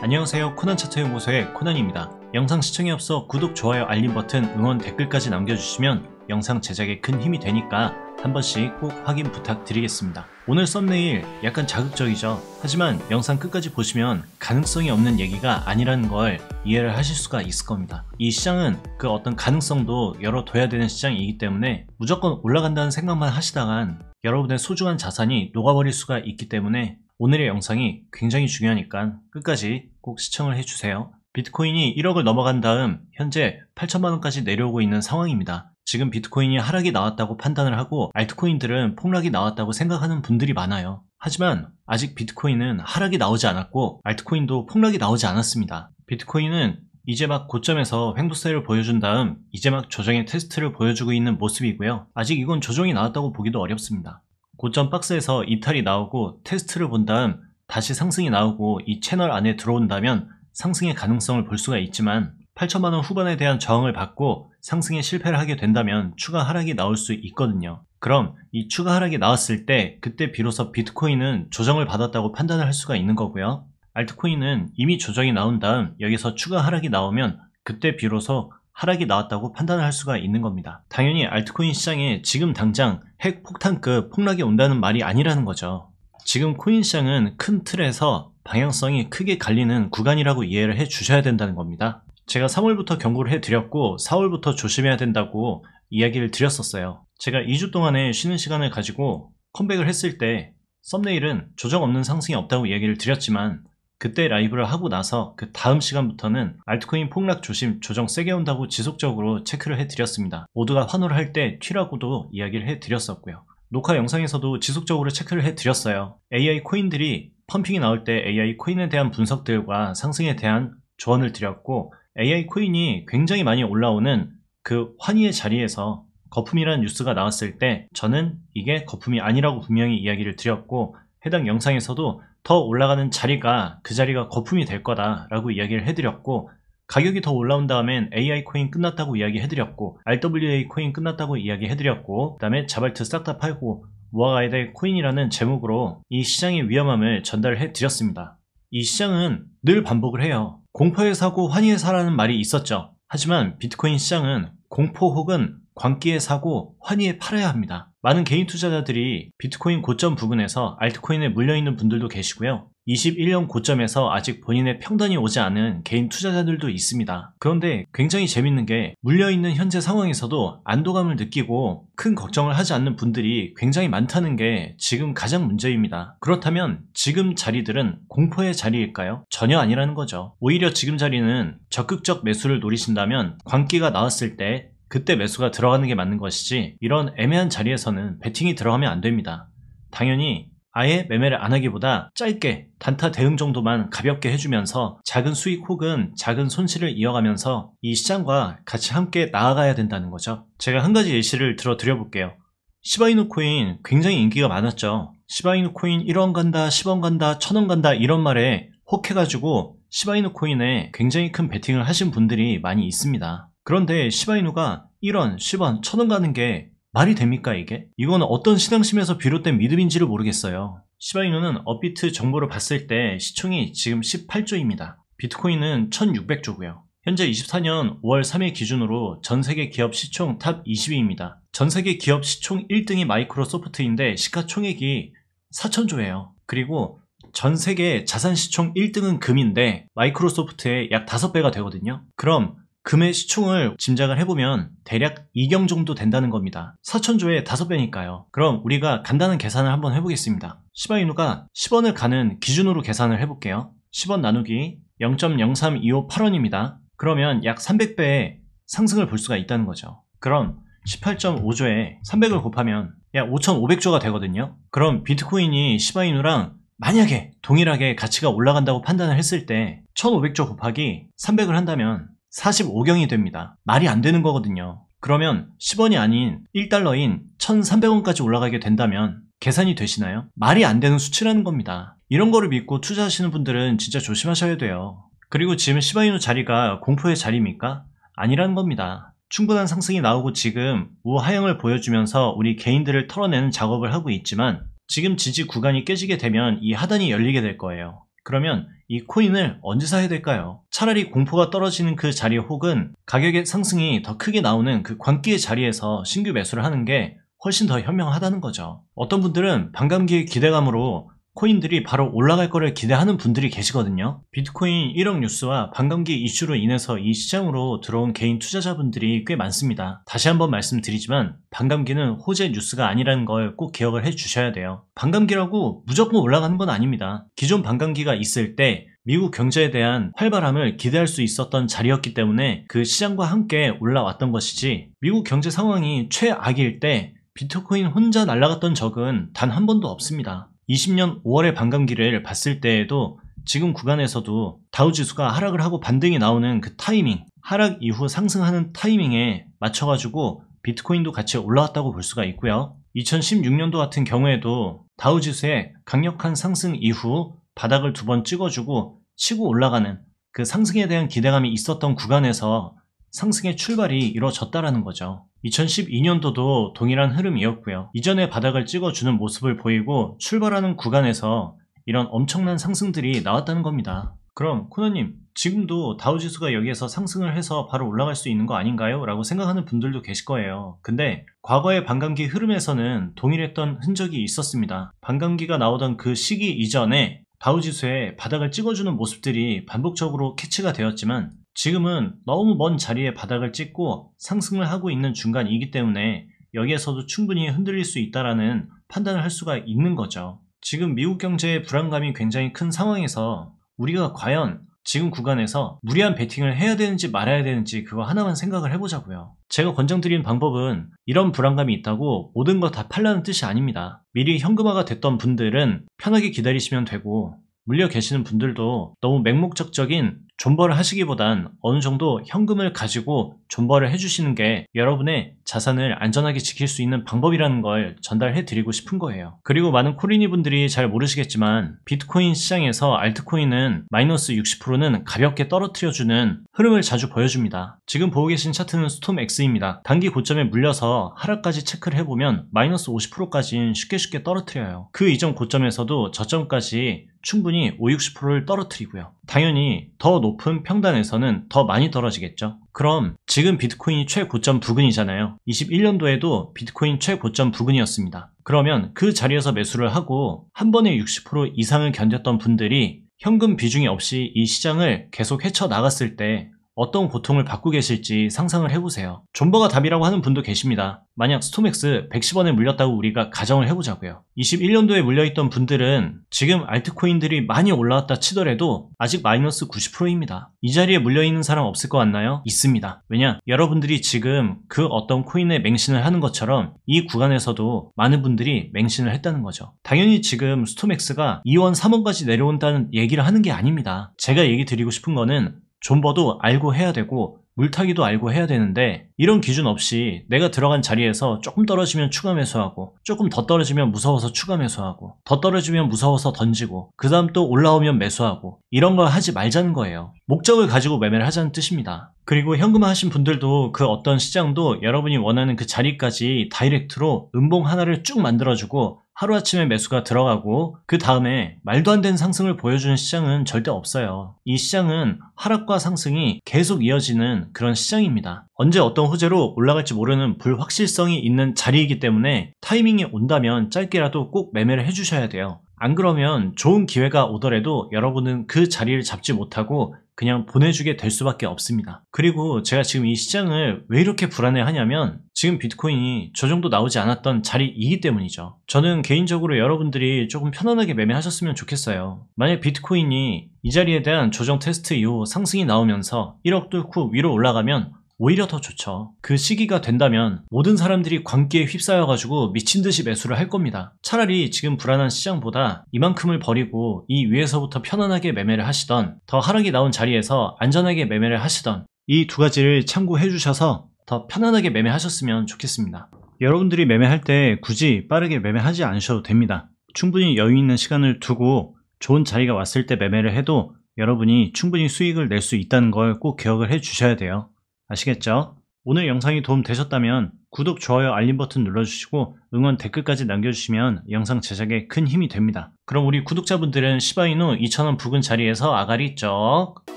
안녕하세요. 코난차트연구소의 코난입니다. 영상 시청에 앞서 구독, 좋아요, 알림 버튼, 응원, 댓글까지 남겨주시면 영상 제작에 큰 힘이 되니까 한 번씩 꼭 확인 부탁드리겠습니다. 오늘 썸네일 약간 자극적이죠? 하지만 영상 끝까지 보시면 가능성이 없는 얘기가 아니라는 걸 이해를 하실 수가 있을 겁니다. 이 시장은 그 어떤 가능성도 열어둬야 되는 시장이기 때문에 무조건 올라간다는 생각만 하시다간 여러분의 소중한 자산이 녹아버릴 수가 있기 때문에 오늘의 영상이 굉장히 중요하니까 끝까지 꼭 시청을 해주세요. 비트코인이 1억을 넘어간 다음 현재 8천만원까지 내려오고 있는 상황입니다. 지금 비트코인이 하락이 나왔다고 판단을 하고 알트코인들은 폭락이 나왔다고 생각하는 분들이 많아요. 하지만 아직 비트코인은 하락이 나오지 않았고 알트코인도 폭락이 나오지 않았습니다. 비트코인은 이제 막 고점에서 횡보세를 보여준 다음 이제 막 조정의 테스트를 보여주고 있는 모습이고요. 아직 이건 조정이 나왔다고 보기도 어렵습니다. 고점 박스에서 이탈이 나오고 테스트를 본 다음 다시 상승이 나오고 이 채널 안에 들어온다면 상승의 가능성을 볼 수가 있지만 8천만원 후반에 대한 저항을 받고 상승에 실패를 하게 된다면 추가 하락이 나올 수 있거든요. 그럼 이 추가 하락이 나왔을 때 그때 비로소 비트코인은 조정을 받았다고 판단을 할 수가 있는 거고요. 알트코인은 이미 조정이 나온 다음 여기서 추가 하락이 나오면 그때 비로소 하락이 나왔다고 판단을 할 수가 있는 겁니다. 당연히 알트코인 시장에 지금 당장 핵폭탄급 폭락이 온다는 말이 아니라는 거죠. 지금 코인 시장은 큰 틀에서 방향성이 크게 갈리는 구간이라고 이해를 해 주셔야 된다는 겁니다. 제가 3월부터 경고를 해드렸고 4월부터 조심해야 된다고 이야기를 드렸었어요. 제가 2주 동안의 쉬는 시간을 가지고 컴백을 했을 때 썸네일은 조정 없는 상승이 없다고 이야기를 드렸지만 그때 라이브를 하고 나서 그 다음 시간부터는 알트코인 폭락 조심, 조정 세게 온다고 지속적으로 체크를 해드렸습니다. 모두가 환호를 할 때 튀라고도 이야기를 해드렸었고요. 녹화 영상에서도 지속적으로 체크를 해드렸어요. AI 코인들이 펌핑이 나올 때 AI 코인에 대한 분석들과 상승에 대한 조언을 드렸고 AI 코인이 굉장히 많이 올라오는 그 환희의 자리에서 거품이라는 뉴스가 나왔을 때 저는 이게 거품이 아니라고 분명히 이야기를 드렸고 해당 영상에서도 더 올라가는 자리가 그 자리가 거품이 될 거다 라고 이야기를 해드렸고 가격이 더 올라온 다음엔 AI 코인 끝났다고 이야기 해드렸고 RWA 코인 끝났다고 이야기 해드렸고 그 다음에 자발트 싹 다 팔고 모아가야 될 코인이라는 제목으로 이 시장의 위험함을 전달해 드렸습니다. 이 시장은 늘 반복을 해요. 공포의 사고 환희의 사라는 말이 있었죠. 하지만 비트코인 시장은 공포 혹은 광기의 사고 환희에 팔아야 합니다. 많은 개인 투자자들이 비트코인 고점 부근에서 알트코인에 물려있는 분들도 계시고요. 21년 고점에서 아직 본인의 평단이 오지 않은 개인 투자자들도 있습니다. 그런데 굉장히 재밌는 게 물려있는 현재 상황에서도 안도감을 느끼고 큰 걱정을 하지 않는 분들이 굉장히 많다는 게 지금 가장 문제입니다. 그렇다면 지금 자리들은 공포의 자리일까요? 전혀 아니라는 거죠. 오히려 지금 자리는 적극적 매수를 노리신다면 광기가 나왔을 때 그때 매수가 들어가는 게 맞는 것이지 이런 애매한 자리에서는 베팅이 들어가면 안 됩니다. 당연히 아예 매매를 안 하기보다 짧게 단타 대응 정도만 가볍게 해주면서 작은 수익 혹은 작은 손실을 이어가면서 이 시장과 같이 함께 나아가야 된다는 거죠. 제가 한 가지 예시를 들어 드려볼게요. 시바이누 코인 굉장히 인기가 많았죠. 시바이누 코인 1원 간다, 10원 간다, 1000원 간다 이런 말에 혹해가지고 시바이누 코인에 굉장히 큰 베팅을 하신 분들이 많이 있습니다. 그런데 시바이누가 1원, 10원, 1000원 가는 게 말이 됩니까 이게? 이건 어떤 신앙심에서 비롯된 믿음인지를 모르겠어요. 시바이누는 업비트 정보를 봤을 때 시총이 지금 18조입니다. 비트코인은 1600조고요. 현재 24년 5월 3일 기준으로 전세계 기업 시총 탑 20위입니다. 전세계 기업 시총 1등이 마이크로소프트인데 시가총액이 4000조예요. 그리고 전세계 자산 시총 1등은 금인데 마이크로소프트의 약 5배가 되거든요. 그럼 금의 시총을 짐작을 해보면 대략 2경 정도 된다는 겁니다. 4000조에 5배니까요. 그럼 우리가 간단한 계산을 한번 해보겠습니다. 시바이누가 10원을 가는 기준으로 계산을 해볼게요. 10원 나누기 0.03258원입니다. 그러면 약 300배의 상승을 볼 수가 있다는 거죠. 그럼 18.5조에 300을 곱하면 약 5500조가 되거든요. 그럼 비트코인이 시바이누랑 만약에 동일하게 가치가 올라간다고 판단을 했을 때 1500조 곱하기 300을 한다면 45경이 됩니다. 말이 안 되는 거거든요. 그러면 10원이 아닌 1달러인 1300원까지 올라가게 된다면 계산이 되시나요? 말이 안 되는 수치라는 겁니다. 이런 거를 믿고 투자하시는 분들은 진짜 조심하셔야 돼요. 그리고 지금 시바이누 자리가 공포의 자리입니까? 아니라는 겁니다. 충분한 상승이 나오고 지금 우하향을 보여주면서 우리 개인들을 털어내는 작업을 하고 있지만 지금 지지 구간이 깨지게 되면 이 하단이 열리게 될 거예요. 그러면 이 코인을 언제 사야 될까요? 차라리 공포가 떨어지는 그 자리 혹은 가격의 상승이 더 크게 나오는 그 광기의 자리에서 신규 매수를 하는 게 훨씬 더 현명하다는 거죠. 어떤 분들은 반감기의 기대감으로 코인들이 바로 올라갈 거를 기대하는 분들이 계시거든요. 비트코인 1억 뉴스와 반감기 이슈로 인해서 이 시장으로 들어온 개인 투자자분들이 꽤 많습니다. 다시 한번 말씀드리지만 반감기는 호재 뉴스가 아니라는 걸 꼭 기억을 해 주셔야 돼요. 반감기라고 무조건 올라가는 건 아닙니다. 기존 반감기가 있을 때 미국 경제에 대한 활발함을 기대할 수 있었던 자리였기 때문에 그 시장과 함께 올라왔던 것이지, 미국 경제 상황이 최악일 때 비트코인 혼자 날아갔던 적은 단 한 번도 없습니다. 20년 5월의 반감기를 봤을 때에도 지금 구간에서도 다우지수가 하락을 하고 반등이 나오는 그 타이밍, 하락 이후 상승하는 타이밍에 맞춰가지고 비트코인도 같이 올라왔다고 볼 수가 있고요. 2016년도 같은 경우에도 다우지수의 강력한 상승 이후 바닥을 2번 찍어주고 치고 올라가는 그 상승에 대한 기대감이 있었던 구간에서 상승의 출발이 이루어졌다라는 거죠. 2012년도도 동일한 흐름이었고요. 이전에 바닥을 찍어주는 모습을 보이고 출발하는 구간에서 이런 엄청난 상승들이 나왔다는 겁니다. 그럼 코너님, 지금도 다우지수가 여기에서 상승을 해서 바로 올라갈 수 있는 거 아닌가요? 라고 생각하는 분들도 계실 거예요. 근데 과거의 반감기 흐름에서는 동일했던 흔적이 있었습니다. 반감기가 나오던 그 시기 이전에 다우지수에 바닥을 찍어주는 모습들이 반복적으로 캐치가 되었지만, 지금은 너무 먼 자리에 바닥을 찍고 상승을 하고 있는 중간이기 때문에 여기에서도 충분히 흔들릴 수 있다라는 판단을 할 수가 있는 거죠. 지금 미국 경제의 불안감이 굉장히 큰 상황에서 우리가 과연 지금 구간에서 무리한 베팅을 해야 되는지 말아야 되는지 그거 하나만 생각을 해보자고요. 제가 권장드리는 방법은 이런 불안감이 있다고 모든 거 다 팔라는 뜻이 아닙니다. 미리 현금화가 됐던 분들은 편하게 기다리시면 되고, 물려 계시는 분들도 너무 맹목적적인 존버를 하시기보단 어느 정도 현금을 가지고 존버를 해주시는 게 여러분의 자산을 안전하게 지킬 수 있는 방법이라는 걸 전달해 드리고 싶은 거예요. 그리고 많은 코리니 분들이 잘 모르시겠지만 비트코인 시장에서 알트코인은 마이너스 60%는 가볍게 떨어뜨려주는 흐름을 자주 보여줍니다. 지금 보고 계신 차트는 스톰X입니다. 단기 고점에 물려서 하락까지 체크를 해보면 마이너스 50%까지는 쉽게 떨어뜨려요. 그 이전 고점에서도 저점까지 충분히 50~60%를 떨어뜨리고요. 당연히 더 높은 평단에서는 더 많이 떨어지겠죠. 그럼 지금 비트코인이 최고점 부근이잖아요. 21년도에도 비트코인 최고점 부근이었습니다. 그러면 그 자리에서 매수를 하고 한 번에 60% 이상을 견뎠던 분들이 현금 비중이 없이 이 시장을 계속 헤쳐나갔을 때 어떤 고통을 받고 계실지 상상을 해보세요. 존버가 답이라고 하는 분도 계십니다. 만약 스톰엑스 110원에 물렸다고 우리가 가정을 해보자고요. 21년도에 물려있던 분들은 지금 알트코인들이 많이 올라왔다 치더라도 아직 마이너스 90%입니다. 이 자리에 물려있는 사람 없을 것 같나요? 있습니다. 왜냐? 여러분들이 지금 그 어떤 코인에 맹신을 하는 것처럼 이 구간에서도 많은 분들이 맹신을 했다는 거죠. 당연히 지금 스톰엑스가 2원, 3원까지 내려온다는 얘기를 하는 게 아닙니다. 제가 얘기 드리고 싶은 거는 존버도 알고 해야 되고 물타기도 알고 해야 되는데, 이런 기준 없이 내가 들어간 자리에서 조금 떨어지면 추가 매수하고, 조금 더 떨어지면 무서워서 추가 매수하고, 더 떨어지면 무서워서 던지고, 그 다음 또 올라오면 매수하고, 이런 걸 하지 말자는 거예요. 목적을 가지고 매매를 하자는 뜻입니다. 그리고 현금화 하신 분들도 그 어떤 시장도 여러분이 원하는 그 자리까지 다이렉트로 음봉 하나를 쭉 만들어주고 하루아침에 매수가 들어가고 그 다음에 말도 안 되는 상승을 보여주는 시장은 절대 없어요. 이 시장은 하락과 상승이 계속 이어지는 그런 시장입니다. 언제 어떤 호재로 올라갈지 모르는 불확실성이 있는 자리이기 때문에 타이밍이 온다면 짧게라도 꼭 매매를 해주셔야 돼요. 안 그러면 좋은 기회가 오더라도 여러분은 그 자리를 잡지 못하고 그냥 보내주게 될 수밖에 없습니다. 그리고 제가 지금 이 시장을 왜 이렇게 불안해 하냐면 지금 비트코인이 저 정도 나오지 않았던 자리이기 때문이죠. 저는 개인적으로 여러분들이 조금 편안하게 매매하셨으면 좋겠어요. 만약 비트코인이 이 자리에 대한 조정 테스트 이후 상승이 나오면서 1억 뚫고 위로 올라가면 오히려 더 좋죠. 그 시기가 된다면 모든 사람들이 광기에 휩싸여가지고 미친듯이 매수를 할 겁니다. 차라리 지금 불안한 시장보다 이만큼을 버리고 이 위에서부터 편안하게 매매를 하시던, 더 하락이 나온 자리에서 안전하게 매매를 하시던, 이 두 가지를 참고해 주셔서 더 편안하게 매매하셨으면 좋겠습니다. 여러분들이 매매할 때 굳이 빠르게 매매하지 않으셔도 됩니다. 충분히 여유 있는 시간을 두고 좋은 자리가 왔을 때 매매를 해도 여러분이 충분히 수익을 낼 수 있다는 걸 꼭 기억을 해 주셔야 돼요. 아시겠죠? 오늘 영상이 도움 되셨다면 구독, 좋아요, 알림 버튼 눌러주시고 응원 댓글까지 남겨주시면 영상 제작에 큰 힘이 됩니다. 그럼 우리 구독자분들은 시바이누 2,000원 부근 자리에서 아가리 쩍